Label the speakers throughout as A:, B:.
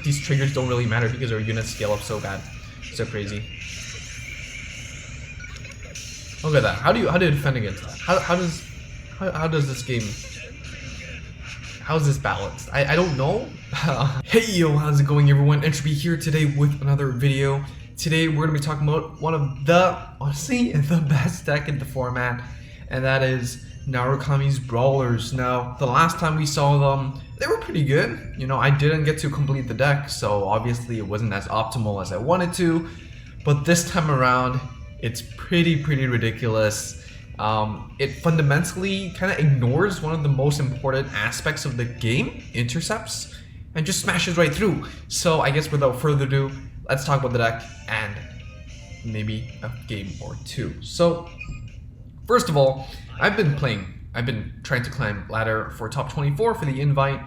A: these triggers don't really matter because our units scale up so bad. So crazy. Look at that. How do you defend against that? How does this game, how is this balanced? I don't know. Hey yo, how's it going everyone? Entropy here today with another video. Today we're gonna be talking about one of the, honestly, the best deck in the format, and that is Narukami's Brawlers. Now, the last time we saw them, they were pretty good. You know, I didn't get to complete the deck, so obviously it wasn't as optimal as I wanted to, but this time around, it's pretty ridiculous. It fundamentally kind of ignores one of the most important aspects of the game, intercepts, and just smashes right through. So I guess without further ado, let's talk about the deck and maybe a game or two. So first of all, I've been trying to climb ladder for top 24 for the invite,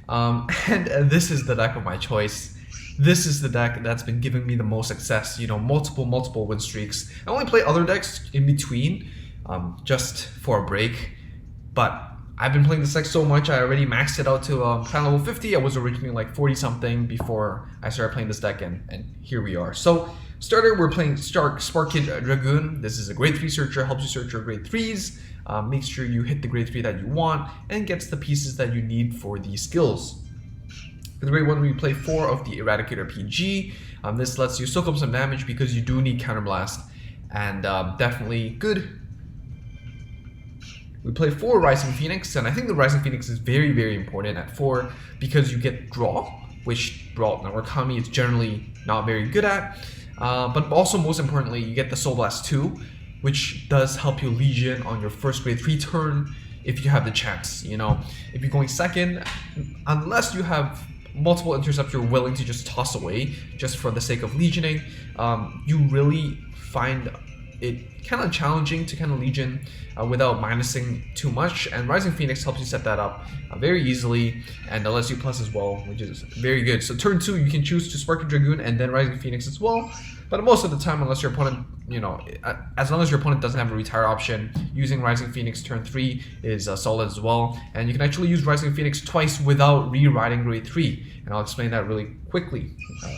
A: and this is the deck of my choice. This is the deck that's been giving me the most success, you know, multiple win streaks. I only play other decks in between, just for a break, but I've been playing this deck so much, I already maxed it out to clan level 50. I was originally like 40 something before I started playing this deck, and here we are. So, starter, we're playing Spark Kid Dragoon. This is a grade 3 searcher, helps you search your grade 3s, makes sure you hit the grade 3 that you want, and gets the pieces that you need for the skills. For the grade 1, we play 4 of the Eradicator PG. This lets you soak up some damage because you do need Counterblast, and definitely good. We play 4 Rising Phoenix, and I think the Rising Phoenix is very important at 4 because you get Draw, which Narukami is generally not very good at. But also, most importantly, you get the Soul Blast 2, which does help you Legion on your first grade 3 turn if you have the chance. You know, if you're going second, unless you have multiple intercepts you're willing to just toss away just for the sake of legioning, you really find it kind of challenging to kind of legion without minusing too much, and Rising Phoenix helps you set that up very easily, and it lets you plus as well, which is very good. So turn 2 you can choose to Spark Dragoon and then Rising Phoenix as well, but most of the time, unless your opponent, you know, as long as your opponent doesn't have a retire option, using Rising Phoenix turn 3 is solid as well, and you can actually use Rising Phoenix twice without rewriting grade 3, and I'll explain that really quickly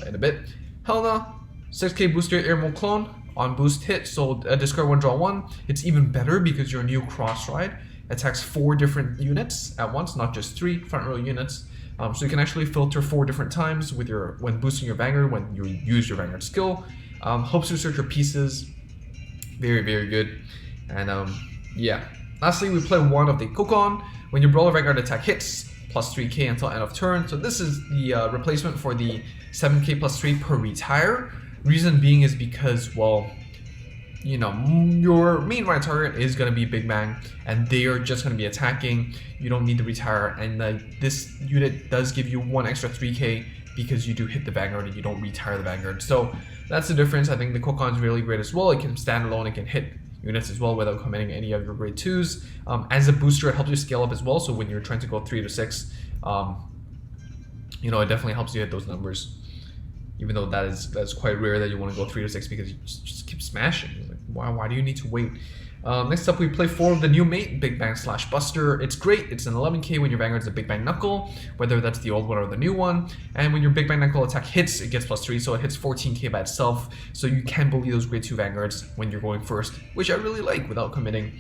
A: in a bit. Helena, 6k booster Air Mode clone. On boost hit, so discard 1, draw 1. It's even better because your new cross ride attacks 4 different units at once, not just 3 front row units. So you can actually filter 4 different times with when boosting your Vanguard, when you use your Vanguard skill. Helps you search your pieces. Very good. And yeah. Lastly, we play 1 of the Kokon. When your Brawler Vanguard attack hits, plus 3k until end of turn. So this is the replacement for the 7k plus 3 per retire. Reason being is because, well, you know, your main right target is going to be Big Bang, and they are just going to be attacking. You don't need to retire, and this unit does give you 1 extra 3k because you do hit the Vanguard and you don't retire the Vanguard. So that's the difference. I think the Kokon is really great as well. It can stand alone, it can hit units as well without committing any of your grade 2s. As a booster, it helps you scale up as well, so when you're trying to go 3 to 6, you know, it definitely helps you hit those numbers. Even though that's quite rare that you want to go 3 to 6 because you just keep smashing. Like, why do you need to wait? Next up, we play 4 of the new mate, Big Bang / Buster. It's great. It's an 11k when your Vanguard's a Big Bang Knuckle, whether that's the old one or the new one. And when your Big Bang Knuckle attack hits, it gets plus 3, so it hits 14k by itself. So you can bully those grade 2 Vanguards when you're going first, which I really like without committing.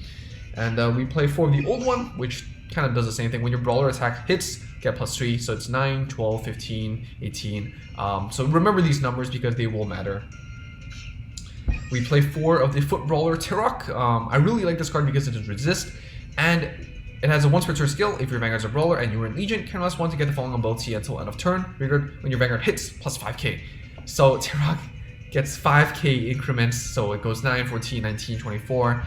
A: And we play 4 of the old one, which kind of does the same thing. When your Brawler attack hits, get plus 3, so it's 9, 12, 15, 18. So remember these numbers because they will matter. We play 4 of the Foot Brawler Turok. I really like this card because it does resist, and it has a once per turn skill. If your Vanguard's a Brawler and you're in Legion, Counterblast 1 to get the following ability until end of turn. Triggered when your Vanguard hits, plus 5k. So Turok gets 5k increments, so it goes 9, 14, 19, 24.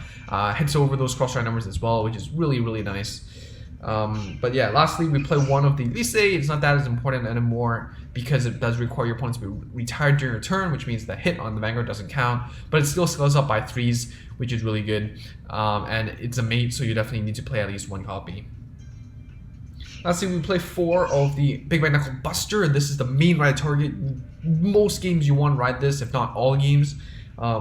A: Hits over those cross-ride numbers as well, which is really nice. But yeah, lastly, we play 1 of the Lise. It's not that as important anymore because it does require your opponent to be retired during your turn, which means the hit on the Vanguard doesn't count, but it still scales up by 3s, which is really good. And it's a mate, so you definitely need to play at least 1 copy. Lastly, we play 4 of the Big Bang Knuckle Buster. This is the main ride target. Most games you want to ride this, if not all games.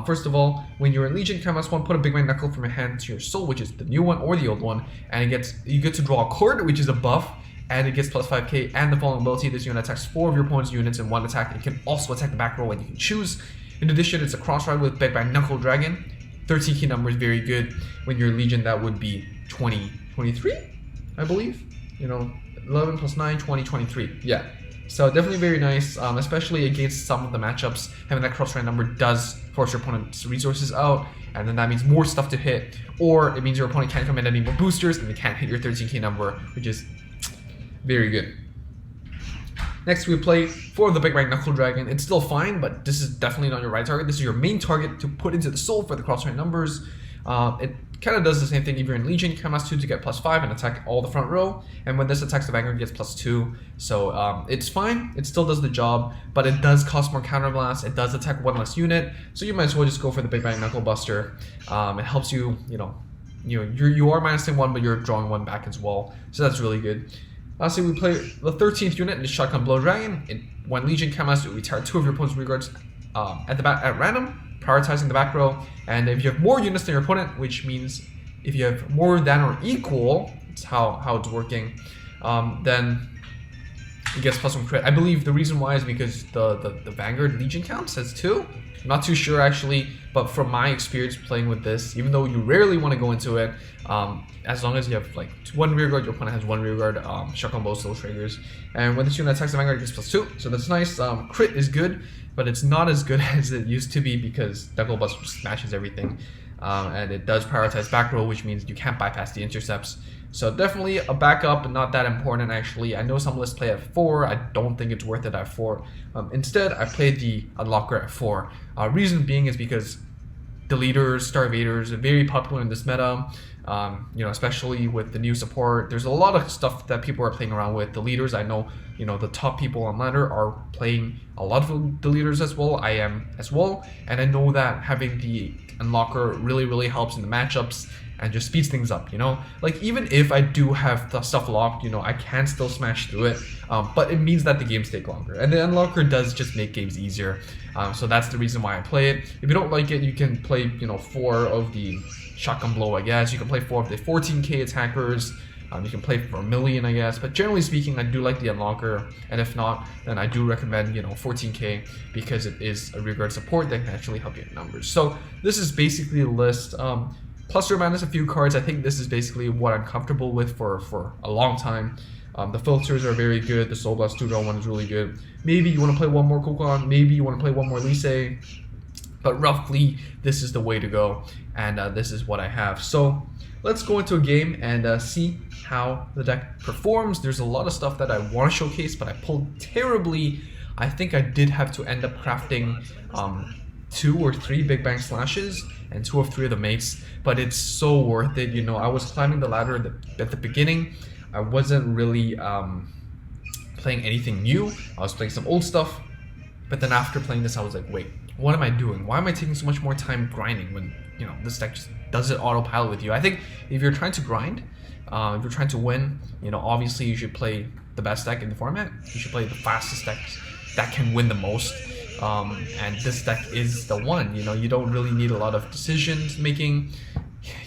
A: First of all, when you're in Legion, Counterblast 1, put a Big Bang Knuckle from your hand to your soul, which is the new one or the old one, and you get to draw a cord, which is a buff, and it gets plus 5k, and the following ability, this unit attacks 4 of your opponent's units in one attack. It can also attack the back row when you can choose. In addition, it's a cross ride with Big Bang Knuckle Dragon. 13 key number is very good. When you're Legion, that would be 23, I believe. You know, 11 plus 9, 20, 23. Yeah. So definitely very nice, especially against some of the matchups. Having that cross ride number does force your opponent's resources out, and then that means more stuff to hit, or it means your opponent can't commit any more boosters, and they can't hit your 13k number, which is very good. Next, we play for the Big Bang Knuckle Dragon. It's still fine, but this is definitely not your right target. This is your main target to put into the soul for the cross-ride numbers. It kind of does the same thing if you're in Legion. You can mass 2 to get plus 5 and attack all the front row. And when this attacks, the Vanguard gets plus 2. So it's fine. It still does the job, but it does cost more counterblast. It does attack 1 less unit. So you might as well just go for the Big Bang Knuckle Buster. It helps you, you are minusing 1, but you're drawing 1 back as well. So that's really good. Lastly, we play the 13th unit in the Shotgun Blow Dragon. When Legion comes, you retire 2 of your opponent's rearguards at random, prioritizing the back row. And if you have more units than your opponent, which means if you have more than or equal, that's how it's working, then it gets plus 1 crit. I believe the reason why is because the Vanguard Legion count says 2. I'm not too sure actually, but from my experience playing with this, even though you rarely want to go into it, as long as you have like 1 rearguard, your opponent has 1 rearguard, Shotgun Blow still triggers. And when this unit attacks the Vanguard, it gets plus 2, so that's nice. Crit is good, but it's not as good as it used to be because Knuckle Buster smashes everything. And it does prioritize back row, which means you can't bypass the intercepts. So definitely a backup, but not that important actually. I know some lists play at 4. I don't think it's worth it at 4. Instead, I played the Unlocker at 4. Reason being is because Deleters, Starvaders are very popular in this meta. Especially with the new support. There's a lot of stuff that people are playing around with. Deleters, I know, the top people on ladder are playing a lot of Deleters as well. I am as well. And I know that having the Unlocker really helps in the matchups and just speeds things up, Like, even if I do have the stuff locked, I can still smash through it, but it means that the games take longer. And the Unlocker does just make games easier, so that's the reason why I play it. If you don't like it, you can play, 4 of the Shotgun Blow, I guess. You can play 4 of the 14k attackers. You can play for 1 million, I guess. But generally speaking, I do like the Unlocker. And if not, then I do recommend, 14k because it is a rearguard support that can actually help you in numbers. So this is basically the list. Plus or minus a few cards. I think this is basically what I'm comfortable with for a long time. The filters are very good. The Soul Blast 2-1 is really good. Maybe you want to play 1 more Kokon. Maybe you want to play 1 more Lise. But roughly, this is the way to go. And this is what I have. So let's go into a game and see how the deck performs. There's a lot of stuff that I want to showcase, but I pulled terribly. I think I did have to end up crafting 2 or 3 Big Bang Slashes and 2 or 3 of the mates, but it's so worth it. I was climbing the ladder at the beginning. I wasn't really playing anything new. I was playing some old stuff, but then after playing this, I was like, wait, what am I doing? Why am I taking so much more time grinding when this deck just does it autopilot with you? I think if you're trying to grind, if you're trying to win, obviously you should play the best deck in the format. You should play the fastest deck that can win the most. And this deck is the one. You don't really need a lot of decisions making.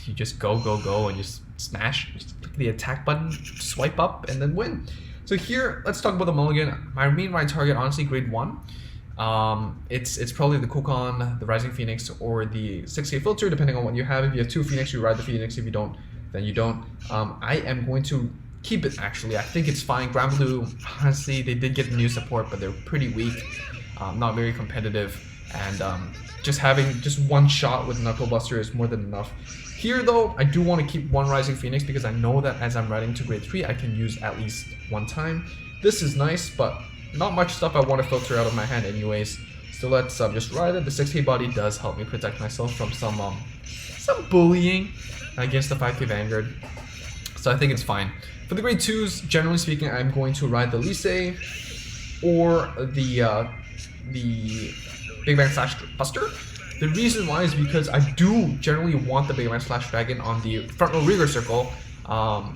A: You just go and just smash. Just click the attack button, swipe up, and then win. So here, let's talk about the mulligan. My main right target, honestly, grade 1. It's probably the Kokon, the Rising Phoenix, or the 6k filter, depending on what you have. If you have 2 Phoenix, you ride the Phoenix. If you don't, then you don't. I am going to keep it, actually. I think it's fine. Grand Blue, honestly, they did get new support, but they're pretty weak. Not very competitive, and just having just 1 shot with Knuckle Buster is more than enough. Here though, I do want to keep 1 Rising Phoenix because I know that as I'm riding to grade 3, I can use at least 1 time. This is nice, but not much stuff I want to filter out of my hand anyways. So let's just ride it. The 6k body does help me protect myself from some bullying against the 5k Vanguard. So I think it's fine. For the grade 2s, generally speaking, I'm going to ride the Lise or the Big Bang Slash Buster. The reason why is because I do generally want the Big Bang Slash Dragon on the front row rearguard circle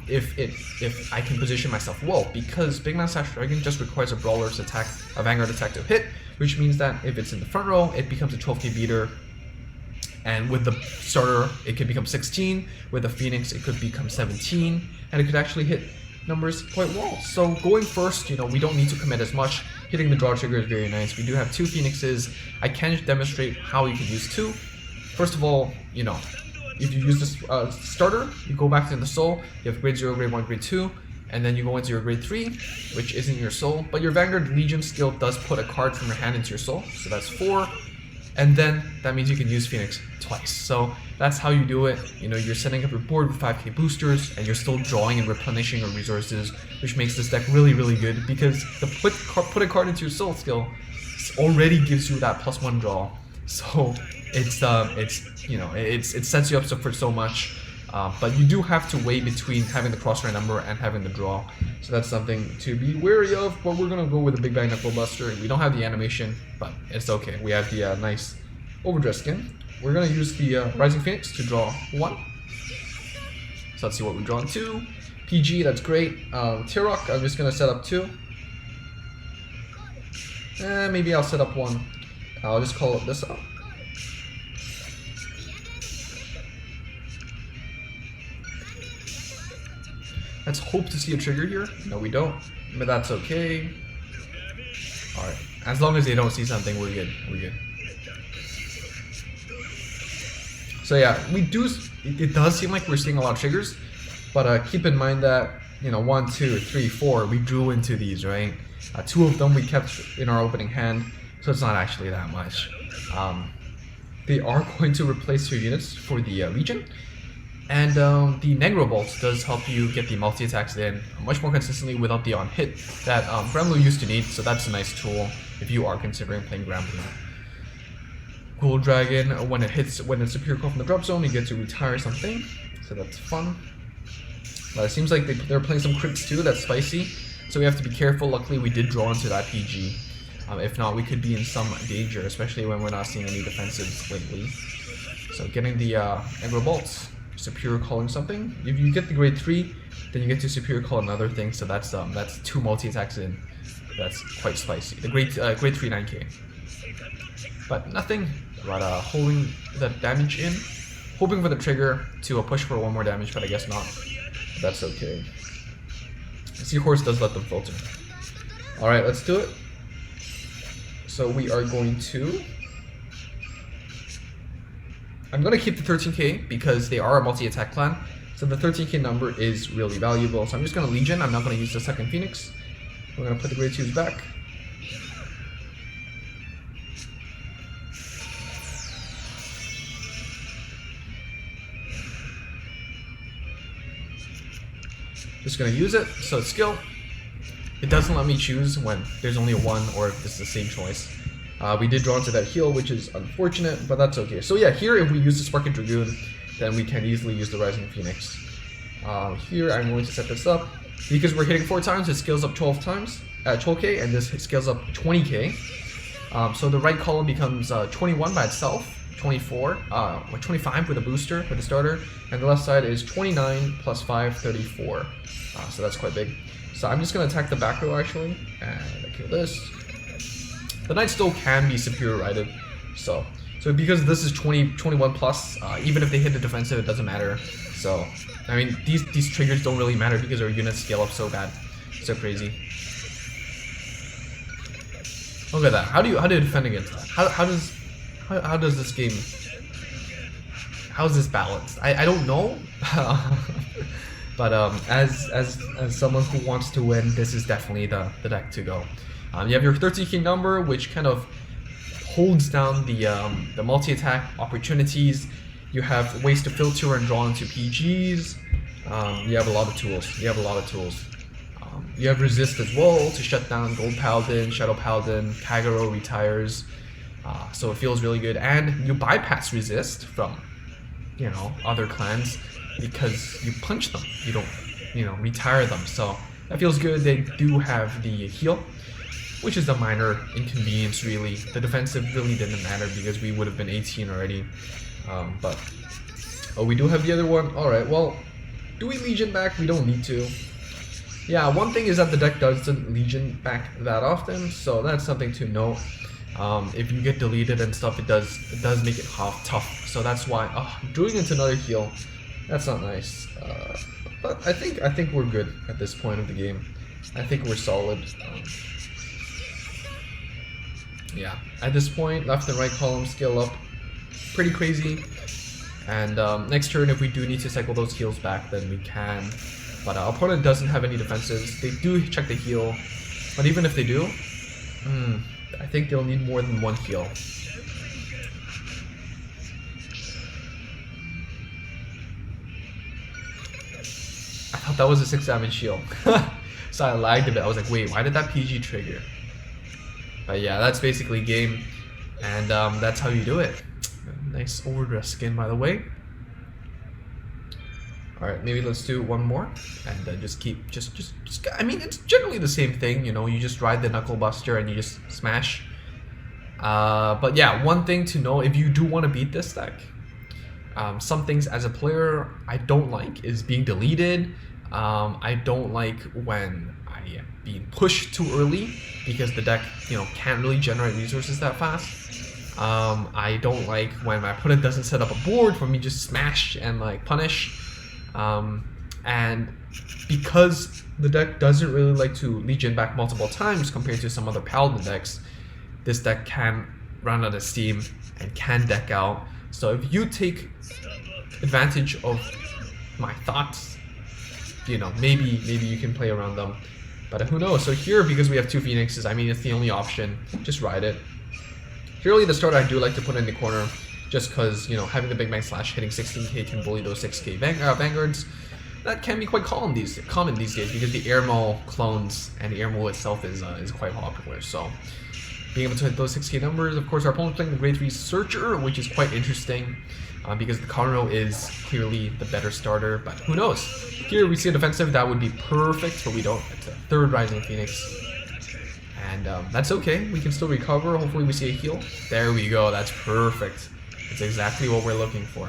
A: if I can position myself well, because Big Bang Slash Dragon just requires a Brawler's attack, a Vanguard attack to hit, which means that if it's in the front row, it becomes a 12k beater, and with the starter, it could become 16, with the Phoenix, it could become 17, and it could actually hit numbers quite well. So going first, you know, we don't need to commit as much. Hitting the draw trigger is very nice. We do have 2 Phoenixes. I can demonstrate how you can use 2. First of all, you know, if you use this starter, you go back to the soul, you have grade 0, grade 1, grade 2, and then you go into your grade 3, which isn't your soul, but your Vanguard Legion skill does put a card from your hand into your soul, so that's 4, and then that means you can use Phoenix twice. So that's how you do it. You know, you're setting up your board with 5k boosters, and you're still drawing and replenishing your resources, which makes this deck really, really good, because the put a card into your soul skill already gives you that +1 draw. So it's you know, it sets you up for so much, but you do have to weigh between having the crosshair number and having the draw, so that's something to be wary of. But we're gonna go with the Big Bang Knuckle Buster. We don't have the animation, but it's okay. We have the nice overdress skin. We're gonna use the Rising Phoenix to draw 1. So let's see what we draw in 2. PG, that's great. T-Rock, I'm just gonna set up 2. Maybe I'll set up 1. I'll just call it this up. Let's hope to see a trigger here. No, we don't, but that's okay. Alright, as long as they don't see something, we're good. We're good. So yeah, we do. It does seem like we're seeing a lot of triggers, but keep in mind that, you know, 1, 2, 3, 4, we drew into these, right? 2 of them we kept in our opening hand, so it's not actually that much. They are going to replace your units for the Legion. And the Negro Bolt does help you get the multi-attacks in much more consistently without the on-hit that Gremlin used to need, so that's a nice tool if you are considering playing Gremlin. Cool Dragon, when it's a pure call from the drop zone, you get to retire something, so that's fun. But it seems like they're playing some crits too, that's spicy, so we have to be careful. Luckily we did draw into that PG. If not, we could be in some danger, especially when we're not seeing any defensives lately. So getting the Negro Bolts. Superior calling something. If you get the grade 3, then you get to superior call another thing, so that's 2 multi-attacks in. That's quite spicy. The grade 3 9k. But nothing but holding the damage in, hoping for the trigger to push for 1 more damage, but I guess not. That's okay. Seahorse does let them filter. Alright, let's do it. So we are going to... I'm going to keep the 13k because they are a multi-attack clan, so the 13k number is really valuable. So I'm just going to Legion. I'm not going to use the second Phoenix. We're going to put the grade 2s back. Just going to use it. So it's skill. It doesn't let me choose when there's only a 1 or if it's the same choice. We did draw into that heal, which is unfortunate, but that's okay. So yeah, here if we use the Sparking Dragoon, then we can easily use the Rising Phoenix. Here I'm going to set this up. Because we're hitting 4 times, it scales up 12 times, 12k, and this scales up 20k. So the right column becomes 21 by itself, 24, 25 with a booster, with a starter, and the left side is 29 plus 5, 34. So that's quite big. So I'm just going to attack the back row actually, and I kill this. The Knight still can be superior righted, so because this is 21 plus, even if they hit the defensive, it doesn't matter. So I mean, these triggers don't really matter because our units scale up so bad, so crazy. Look at that. How do you defend against that? How does this game? How is this balanced? I don't know. But as someone who wants to win, this is definitely the deck to go. You have your 13k number, which kind of holds down the multi-attack opportunities. You have ways to filter and draw into PGs. You have a lot of tools. You have resist as well to shut down Gold Paladin, Shadow Paladin, Kagero retires. So it feels really good, and you bypass resist from, you know, other clans because you punch them. You don't, you know, retire them. So that feels good. They do have the heal, which is a minor inconvenience really. The defensive really didn't matter because we would have been 18 already. But we do have the other one. Alright, well, do we Legion back? We don't need to. Yeah, one thing is that the deck doesn't Legion back that often, so that's something to note. If you get deleted and stuff, it does make it tough. So that's why, drawing into another heal, that's not nice. But I think we're good at this point of the game. I think we're solid. Yeah, at this point, left and right column scale up pretty crazy. And next turn, if we do need to cycle those heals back, then we can. But our opponent doesn't have any defensives. They do check the heal, but even if they do, I think they'll need more than one heal. I thought that was a 6 damage shield. So I lagged a bit. I was like, wait, why did that PG trigger? But yeah, that's basically game. And that's how you do it. Nice overdress skin, by the way. Alright, maybe let's do one more. And just keep, I mean, it's generally the same thing, you know, you just ride the Knuckle Buster and you just smash. But yeah, one thing to know, if you do want to beat this deck, some things as a player I don't like is being deleted. I don't like when I am being pushed too early because the deck, you know, can't really generate resources that fast. I don't like when my opponent doesn't set up a board for me just smash and like punish. And because the deck doesn't really like to Legion back multiple times compared to some other Paladin decks, this deck can run out of steam and can deck out. So if you take advantage of my thoughts, you know, maybe you can play around them. But who knows? So here, because we have 2 Phoenixes, I mean, it's the only option. Just ride it. Purely the starter, I do like to put in the corner, just because, you know, having the Big Bang Slash hitting 16k can bully those 6k Vanguards. That can be quite common these days because the Airmo clones and the Airmo itself is quite popular. So being able to hit those 6k numbers. Of course, our opponent's playing the Grade 3 Searcher, which is quite interesting because the Conroe is clearly the better starter. But who knows? Here we see a defensive that would be perfect, but we don't. It's a 3rd Rising Phoenix. And that's okay. We can still recover. Hopefully we see a heal. There we go. That's perfect. It's exactly what we're looking for.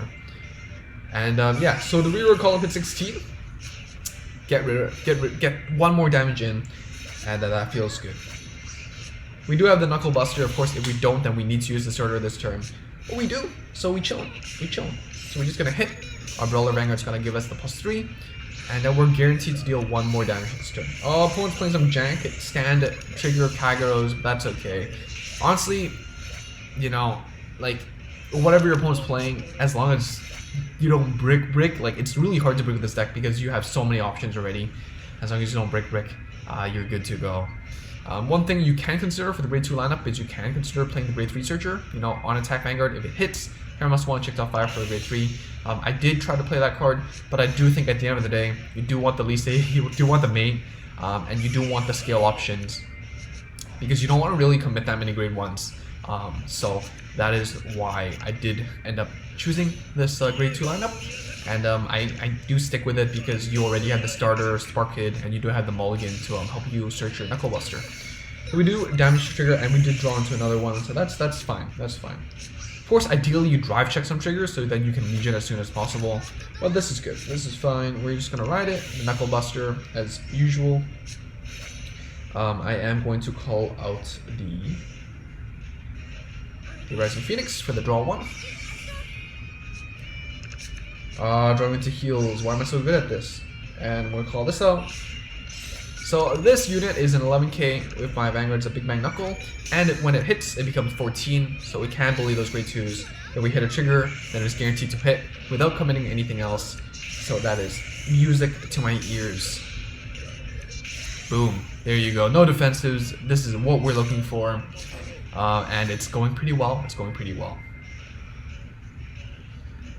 A: And yeah, so the reroll column hit 16. Get one more damage in, and that feels good. We do have the Knuckle Buster. Of course, if we don't, then we need to use the starter this turn. But we do, so we chillin'. So we're just gonna hit. Our Brawler Vanguard's gonna give us the +3. And then we're guaranteed to deal 1 more damage this turn. Oh, opponent's playing some jank, stand, trigger, Kagros, but that's okay. Honestly, you know, like, whatever your opponent's playing, as long as you don't brick, like, it's really hard to brick with this deck because you have so many options already. As long as you don't brick, you're good to go. One thing you can consider for the Grade 2 lineup is you can consider playing the Grade 3 Searcher. You know, on attack Vanguard, if it hits, Hero Must 1, checked off fire for the Grade 3. I did try to play that card, but I do think at the end of the day, you do want the least A, you do want the main, and you do want the scale options, because you don't want to really commit that many Grade 1s. So that is why I did end up choosing this Grade 2 lineup, and I do stick with it because you already have the starter, Spark Kid, and you do have the Mulligan to help you search your Knuckle Buster. So we do damage to trigger, and we did draw into another one, so that's fine, that's fine. Of course, ideally you drive check some triggers so then you can Legion as soon as possible, but this is good, this is fine. We're just gonna ride it, the Knuckle Buster as usual. I am going to call out the Rising Phoenix for the draw 1. Drawing into heals, why am I so good at this? And we'll call this out. So this unit is an 11k with my Vanguard's a Big Bang Knuckle, and when it hits, it becomes 14, so we can bully those Grade 2s. If we hit a trigger, then it's guaranteed to hit without committing anything else. So that is music to my ears. Boom, there you go. No defensives, this is what we're looking for. And it's going pretty well,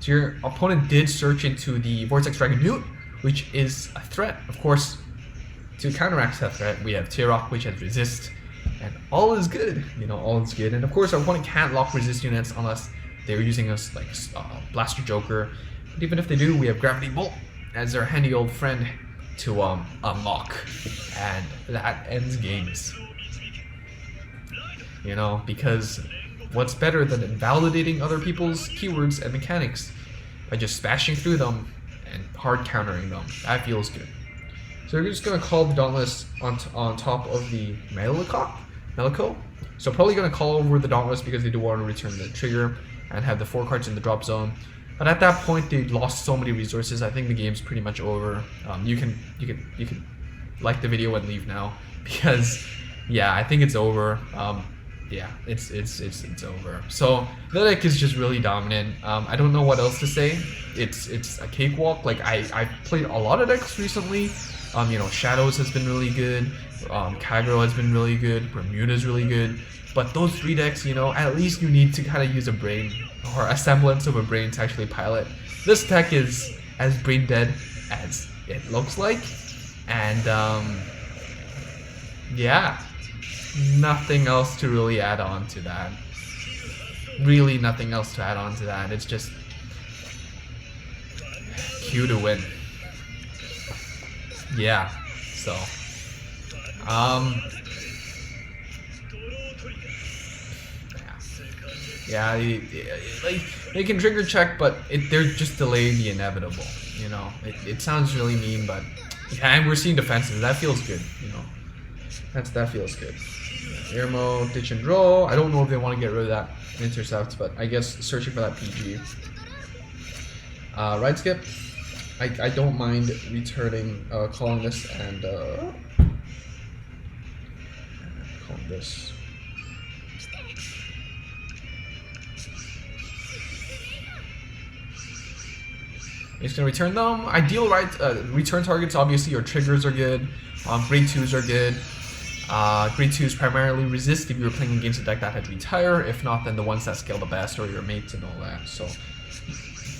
A: So your opponent did search into the Vortex Dragon Newt, which is a threat, of course. To counteract that threat, we have T-Rock, which has resist, and all is good. You know, all is good. And of course, our opponent can't lock resist units unless they're using us like Blaster Joker. But even if they do, we have Gravity Bolt as their handy old friend to unlock, and that ends games. You know, because what's better than invalidating other people's keywords and mechanics by just smashing through them and hard countering them? That feels good. So we're just going to call the Dauntless on top of the Melico. So probably going to call over the Dauntless because they do want to return the trigger and have the 4 cards in the drop zone. But at that point, they lost so many resources. I think the game's pretty much over. You can like the video and leave now because yeah, I think it's over. Yeah, it's over. So the deck is just really dominant. I don't know what else to say. It's a cakewalk. Like I played a lot of decks recently. You know, Shadows has been really good. Kagero has been really good. Bermuda's really good. But those 3 decks, you know, at least you need to kind of use a brain or a semblance of a brain to actually pilot. This deck is as brain dead as it looks like, and yeah, nothing else to really add on to that. Really, nothing else to add on to that. It's just Q to win. Yeah, so yeah, like they can trigger check, but they're just delaying the inevitable. You know, it sounds really mean, but yeah, and we're seeing defensive. That feels good. You know, that feels good. Air mode, ditch and draw. I don't know if they want to get rid of that intercept, but I guess searching for that PG. Ride skip. I don't mind returning, calling this and calling this. It's gonna return them. Ideal return targets, obviously your triggers are good. Grade 2s are good. Grade 2s primarily resist if you're playing against a deck that had retire. If not, then the ones that scale the best or your mates and all that. So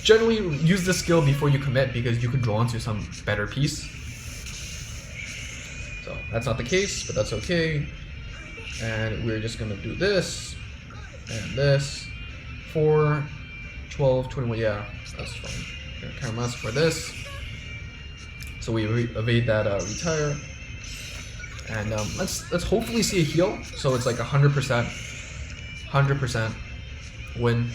A: generally use the skill before you commit because you could draw into some better piece. So that's not the case, but that's okay. And we're just gonna do this and this. 4, 12, 21, yeah, that's fine. Kind of mess for this, so we evade that retire, and let's hopefully see a heal. So it's like 100% win.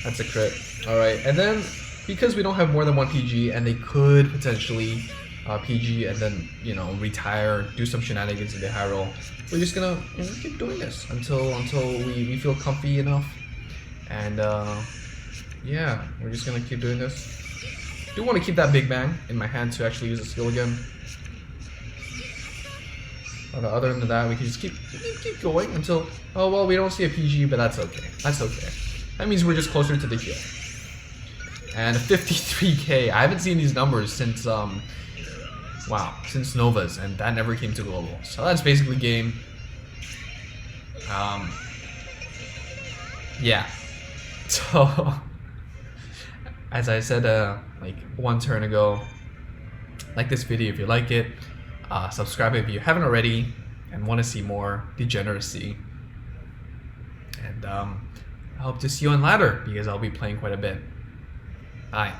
A: That's a crit. All right, and then because we don't have more than 1 PG, and they could potentially PG and then retire, do some shenanigans in the high roll. We're just gonna keep doing this until we feel comfy enough, and yeah, we're just gonna keep doing this. Do want to keep that Big Bang in my hand to actually use the skill again. Other than that, we can just keep going until, oh well, we don't see a PG, but that's okay. That's okay. That means we're just closer to the heal. And 53k. I haven't seen these numbers since since Novas, and that never came to global. So that's basically game. Yeah. So as I said like 1 turn ago, like this video if you like it, subscribe if you haven't already and want to see more degeneracy, and I hope to see you on ladder because I'll be playing quite a bit. Bye.